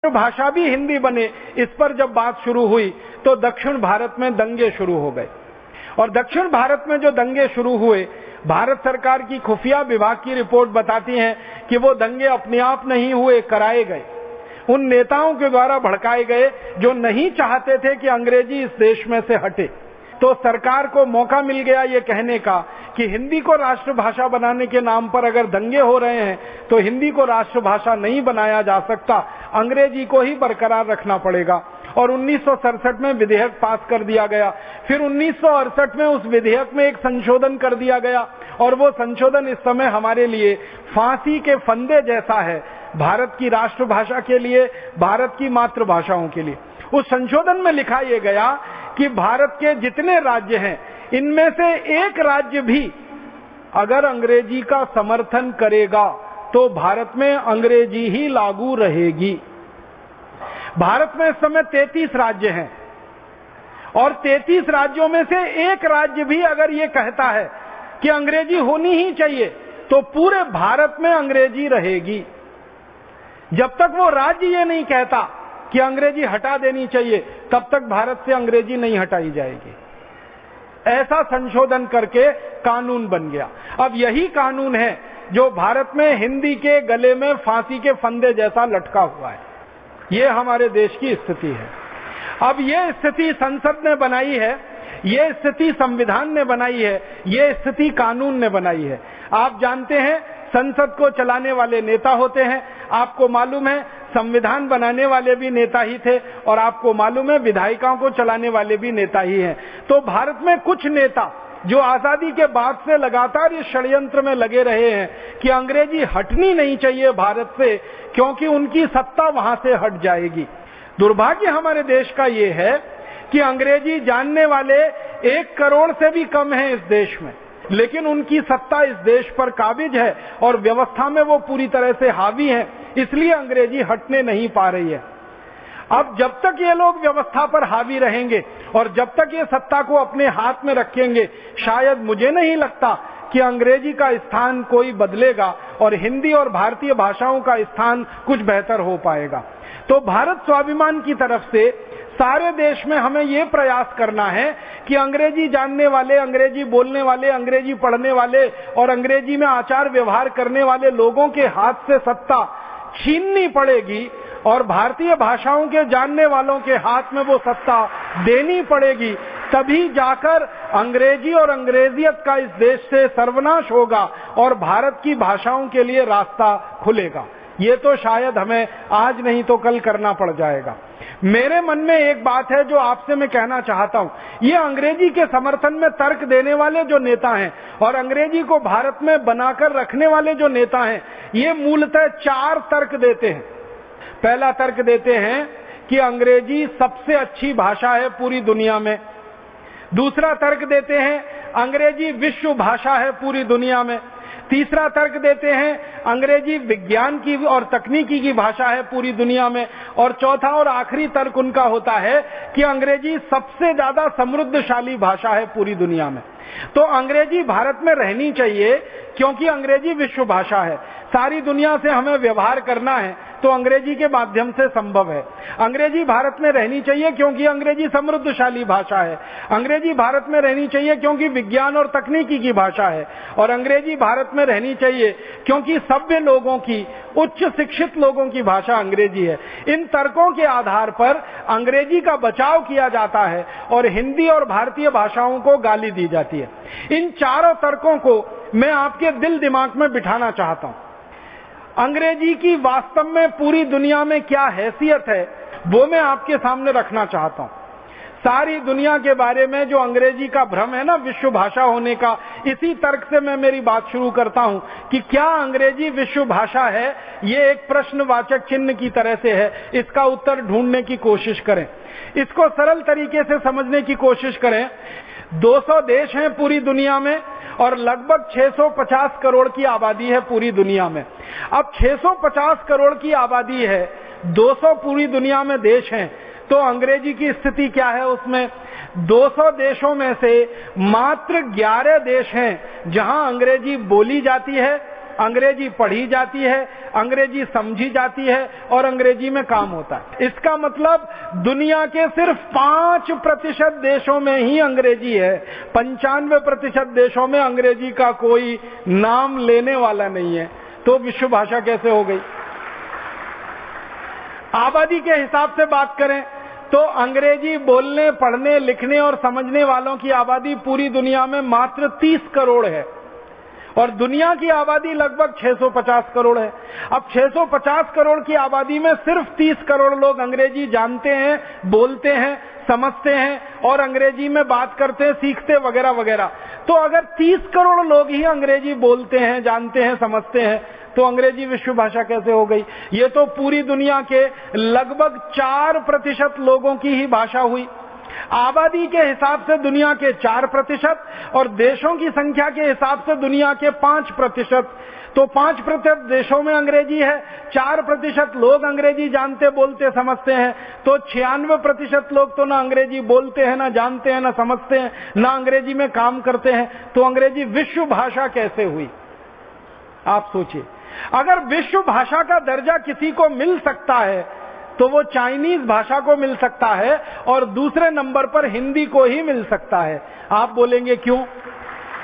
भाषा भी हिंदी बने, इस पर जब बात शुरू हुई तो दक्षिण भारत में दंगे शुरू हो गए। और दक्षिण भारत में जो दंगे शुरू हुए, भारत सरकार की खुफिया विभाग की रिपोर्ट बताती है कि वो दंगे अपने आप नहीं हुए, कराए गए, उन नेताओं के द्वारा भड़काए गए जो नहीं चाहते थे कि अंग्रेजी इस देश में से हटे। तो सरकार को मौका मिल गया ये कहने का कि हिंदी को राष्ट्रभाषा बनाने के नाम पर अगर दंगे हो रहे हैं तो हिंदी को राष्ट्रभाषा नहीं बनाया जा सकता, अंग्रेजी को ही बरकरार रखना पड़ेगा। और 1967 में विधेयक पास कर दिया गया। फिर 1968 में उस विधेयक में एक संशोधन कर दिया गया और वो संशोधन इस समय हमारे लिए फांसी के फंदे जैसा है, भारत की राष्ट्रभाषा के लिए, भारत की मातृभाषाओं के लिए। उस संशोधन में लिखा यह गया कि भारत के जितने राज्य हैं, इनमें से एक राज्य भी अगर अंग्रेजी का समर्थन करेगा तो भारत में अंग्रेजी ही लागू रहेगी। भारत में इस समय 33 राज्य हैं और 33 राज्यों में से एक राज्य भी अगर ये कहता है कि अंग्रेजी होनी ही चाहिए तो पूरे भारत में अंग्रेजी रहेगी। जब तक वो राज्य ये नहीं कहता कि अंग्रेजी हटा देनी चाहिए, तब तक भारत से अंग्रेजी नहीं हटाई जाएगी। ऐसा संशोधन करके कानून बन गया। अब यही कानून है जो भारत में हिंदी के गले में फांसी के फंदे जैसा लटका हुआ है। ये हमारे देश की स्थिति है। अब ये स्थिति संसद ने बनाई है, ये स्थिति संविधान ने बनाई है, ये स्थिति कानून ने बनाई है। आप जानते हैं संसद को चलाने वाले नेता होते हैं, आपको मालूम है संविधान बनाने वाले भी नेता ही थे और आपको मालूम है विधायिकाओं को चलाने वाले भी नेता ही हैं। तो भारत में कुछ नेता जो आजादी के बाद से लगातार इस षड्यंत्र में लगे रहे हैं कि अंग्रेजी हटनी नहीं चाहिए भारत से क्योंकि उनकी सत्ता वहां से हट जाएगी। दुर्भाग्य हमारे देश का ये है कि अंग्रेजी जानने वाले 1 करोड़ से भी कम हैं इस देश में, लेकिन उनकी सत्ता इस देश पर काबिज है और व्यवस्था में वो पूरी तरह से हावी है, इसलिए अंग्रेजी हटने नहीं पा रही है। अब जब तक ये लोग व्यवस्था पर हावी रहेंगे और जब तक ये सत्ता को अपने हाथ में रखेंगे, शायद मुझे नहीं लगता कि अंग्रेजी का स्थान कोई बदलेगा और हिंदी और भारतीय भाषाओं का स्थान कुछ बेहतर हो पाएगा। तो भारत स्वाभिमान की तरफ से सारे देश में हमें ये प्रयास करना है कि अंग्रेजी जानने वाले, अंग्रेजी बोलने वाले, अंग्रेजी पढ़ने वाले और अंग्रेजी में आचार व्यवहार करने वाले लोगों के हाथ से सत्ता छीननी पड़ेगी और भारतीय भाषाओं के जानने वालों के हाथ में वो सत्ता देनी पड़ेगी। तभी जाकर अंग्रेजी और अंग्रेजियत का इस देश से सर्वनाश होगा और भारत की भाषाओं के लिए रास्ता खुलेगा। ये तो शायद हमें आज नहीं तो कल करना पड़ जाएगा। मेरे मन में एक बात है जो आपसे मैं कहना चाहता हूं। ये अंग्रेजी के समर्थन में तर्क देने वाले जो नेता हैं और अंग्रेजी को भारत में बनाकर रखने वाले जो नेता हैं, ये मूलतः 4 तर्क देते हैं। पहला तर्क देते हैं कि अंग्रेजी सबसे अच्छी भाषा है पूरी दुनिया में। दूसरा तर्क देते हैं अंग्रेजी विश्व भाषा है पूरी दुनिया में। तीसरा तर्क देते हैं अंग्रेजी विज्ञान की और तकनीकी की भाषा है पूरी दुनिया में। और चौथा और आखिरी तर्क उनका होता है कि अंग्रेजी सबसे ज्यादा समृद्धशाली भाषा है पूरी दुनिया में। तो अंग्रेजी भारत में रहनी चाहिए क्योंकि अंग्रेजी विश्व भाषा है। सारी दुनिया से हमें व्यवहार करना है तो अंग्रेजी के माध्यम से संभव है। अंग्रेजी भारत में रहनी चाहिए क्योंकि अंग्रेजी समृद्धशाली भाषा है। अंग्रेजी भारत में रहनी चाहिए क्योंकि विज्ञान और तकनीकी की भाषा है। और अंग्रेजी भारत में रहनी चाहिए क्योंकि सभ्य लोगों की, उच्च शिक्षित लोगों की भाषा अंग्रेजी है। इन तर्कों के आधार पर अंग्रेजी का बचाव किया जाता है और हिंदी और भारतीय भाषाओं को गाली दी जाती है। इन चारों तर्कों को मैं आपके दिल दिमाग में बिठाना चाहता हूं। अंग्रेजी की वास्तव में पूरी दुनिया में क्या हैसियत है वो मैं आपके सामने रखना चाहता हूं। सारी दुनिया के बारे में जो अंग्रेजी का भ्रम है ना विश्व भाषा होने का, इसी तर्क से मैं मेरी बात शुरू करता हूं कि क्या अंग्रेजी विश्व भाषा है। ये एक प्रश्नवाचक चिन्ह की तरह से है, इसका उत्तर ढूंढने की कोशिश करें। इसको सरल तरीके से समझने की कोशिश करें। 200 देश हैं पूरी दुनिया में और लगभग 650 करोड़ की आबादी है पूरी दुनिया में। अब 650 करोड़ की आबादी है, 200 पूरी दुनिया में देश हैं, तो अंग्रेजी की स्थिति क्या है उसमें? 200 देशों में से मात्र 11 देश हैं जहां अंग्रेजी बोली जाती है अंग्रेजी पढ़ी जाती है, अंग्रेजी समझी जाती है और अंग्रेजी में काम होता है। इसका मतलब दुनिया के सिर्फ 5% देशों में ही अंग्रेजी है। 95% देशों में अंग्रेजी का कोई नाम लेने वाला नहीं है। तो विश्व भाषा कैसे हो गई? आबादी के हिसाब से बात करें तो अंग्रेजी बोलने, पढ़ने, लिखने और समझने वालों की आबादी पूरी दुनिया में मात्र 30 करोड़ है और दुनिया की आबादी लगभग 650 करोड़ है। अब 650 करोड़ की आबादी में सिर्फ 30 करोड़ लोग अंग्रेजी जानते हैं, बोलते हैं, समझते हैं और अंग्रेजी में बात करते हैं, सीखते वगैरह वगैरह। तो अगर 30 करोड़ लोग ही अंग्रेजी बोलते हैं, जानते हैं, समझते हैं, तो अंग्रेजी विश्व भाषा कैसे हो गई? ये तो पूरी दुनिया के लगभग 4% लोगों की ही भाषा हुई। आबादी के हिसाब से दुनिया के 4% और देशों की संख्या के हिसाब से दुनिया के 5%। तो 5% देशों में अंग्रेजी है, 4% लोग अंग्रेजी जानते, बोलते, समझते हैं। तो 96% लोग तो ना अंग्रेजी बोलते हैं, ना जानते हैं, ना समझते हैं, ना अंग्रेजी में काम करते हैं। तो अंग्रेजी विश्व भाषा कैसे हुई? आप सोचिए, अगर विश्व भाषा का दर्जा किसी को मिल सकता है तो वो चाइनीज भाषा को मिल सकता है और दूसरे नंबर पर हिंदी को ही मिल सकता है। आप बोलेंगे क्यों?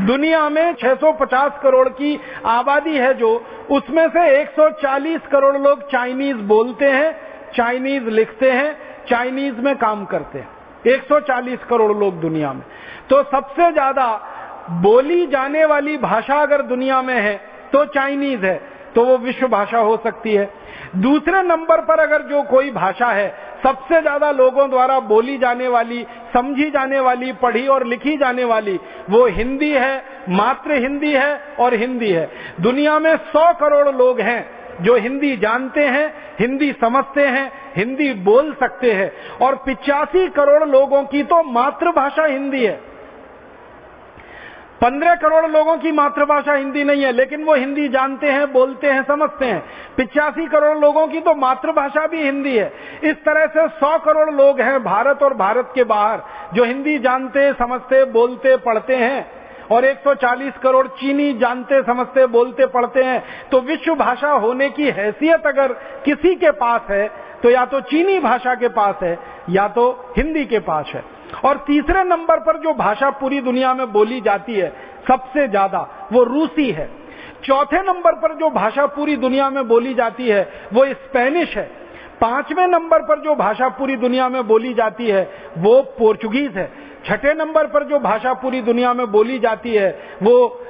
दुनिया में 650 करोड़ की आबादी है जो, उसमें से 140 करोड़ लोग चाइनीज बोलते हैं, चाइनीज लिखते हैं, चाइनीज में काम करते हैं। 140 करोड़ लोग दुनिया में। तो सबसे ज्यादा बोली जाने वाली भाषा अगर दुनिया में है तो चाइनीज है, तो वो विश्व भाषा हो सकती है। दूसरे नंबर पर अगर जो कोई भाषा है सबसे ज्यादा लोगों द्वारा बोली जाने वाली, समझी जाने वाली, पढ़ी और लिखी जाने वाली, वो हिंदी है, मात्र हिंदी है और हिंदी है। दुनिया में 100 करोड़ लोग हैं जो हिंदी जानते हैं, हिंदी समझते हैं, हिंदी बोल सकते हैं और 85 करोड़ लोगों की तो मातृभाषा हिंदी है। 15 करोड़ लोगों की मातृभाषा हिंदी नहीं है, लेकिन वो हिंदी जानते हैं, बोलते हैं, समझते हैं। 85 करोड़ लोगों की तो मातृभाषा भी हिंदी है। इस तरह से 100 करोड़ लोग हैं भारत और भारत के बाहर जो हिंदी जानते, समझते, बोलते, पढ़ते हैं और 140 करोड़ चीनी जानते, समझते, बोलते, पढ़ते हैं। तो विश्व भाषा होने की हैसियत अगर किसी के पास है तो या तो चीनी भाषा के पास है या तो हिंदी के पास है। और तीसरे नंबर पर जो भाषा पूरी दुनिया में बोली जाती है सबसे ज्यादा, वो रूसी है। चौथे नंबर पर जो भाषा पूरी दुनिया में बोली जाती है वो स्पेनिश है। 5वें नंबर पर जो भाषा पूरी दुनिया में बोली जाती है वो पोर्चुगीज है। 6ठे नंबर पर जो भाषा पूरी दुनिया में बोली जाती है वो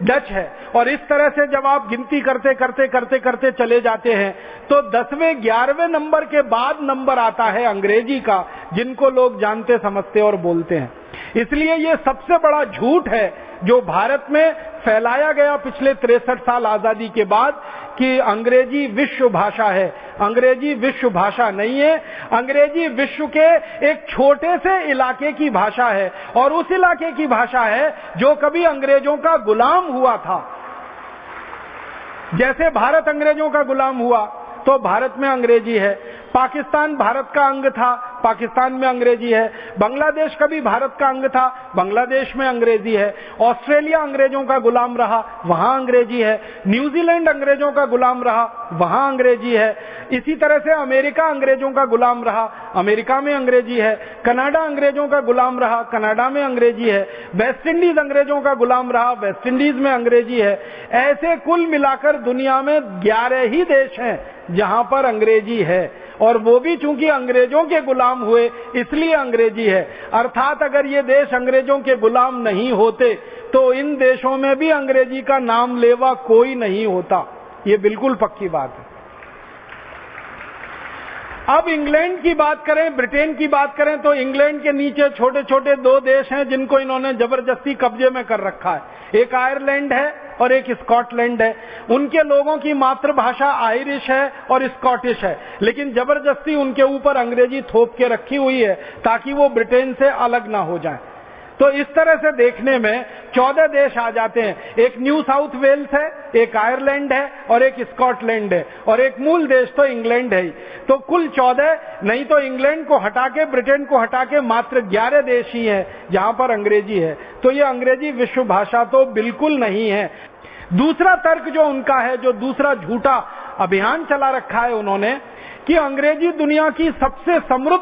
डच है। और इस तरह से जब आप गिनती करते करते करते करते चले जाते हैं तो 10वें 11वें नंबर के बाद नंबर आता है अंग्रेजी का, जिनको लोग जानते, समझते और बोलते हैं। इसलिए ये सबसे बड़ा झूठ है जो भारत में फैलाया गया पिछले 63 साल आजादी के बाद कि अंग्रेजी विश्व भाषा है। अंग्रेजी विश्व भाषा नहीं है। अंग्रेजी विश्व के एक छोटे से इलाके की भाषा है और उस इलाके की भाषा है जो कभी अंग्रेजों का गुलाम हुआ था। जैसे भारत अंग्रेजों का गुलाम हुआ तो भारत में अंग्रेजी है। पाकिस्तान भारत का अंग था, पाकिस्तान में अंग्रेजी है। बांग्लादेश कभी भारत का अंग था, बांग्लादेश में अंग्रेजी है। ऑस्ट्रेलिया अंग्रेजों का गुलाम रहा, वहां अंग्रेजी है। न्यूजीलैंड अंग्रेजों का गुलाम रहा, वहां अंग्रेजी है। इसी तरह से अमेरिका अंग्रेजों का गुलाम रहा, अमेरिका में अंग्रेजी है। कनाडा अंग्रेजों का गुलाम रहा, कनाडा में अंग्रेजी है। वेस्ट इंडीज अंग्रेजों का गुलाम रहा, वेस्ट इंडीज में अंग्रेजी है। ऐसे कुल मिलाकर दुनिया में 11 ही देश हैं जहां पर अंग्रेजी है और वो भी चूंकि अंग्रेजों के गुलाम हुए इसलिए अंग्रेजी है। अर्थात अगर ये देश अंग्रेजों के गुलाम नहीं होते तो इन देशों में भी अंग्रेजी का नाम लेवा कोई नहीं होता। ये बिल्कुल पक्की बात है। अब इंग्लैंड की बात करें, ब्रिटेन की बात करें तो इंग्लैंड के नीचे छोटे छोटे 2 देश हैं जिनको इन्होंने जबरदस्ती कब्जे में कर रखा है। एक आयरलैंड है और एक स्कॉटलैंड है। उनके लोगों की मातृभाषा आयरिश है और स्कॉटिश है, लेकिन जबरदस्ती उनके ऊपर अंग्रेजी थोप के रखी हुई है ताकि वो ब्रिटेन से अलग ना हो जाए। तो इस तरह से देखने में 14 देश आ जाते हैं। एक न्यू साउथ वेल्स है, एक आयरलैंड है और एक स्कॉटलैंड है और एक मूल देश तो इंग्लैंड है ही। तो कुल 14, नहीं तो इंग्लैंड को हटा के, ब्रिटेन को हटा के मात्र 11 देश ही हैं जहां पर अंग्रेजी है। तो ये अंग्रेजी विश्व भाषा तो बिल्कुल नहीं है। दूसरा तर्क जो उनका है, जो दूसरा झूठा अभियान चला रखा है उन्होंने, कि अंग्रेजी दुनिया की सबसे समृद्ध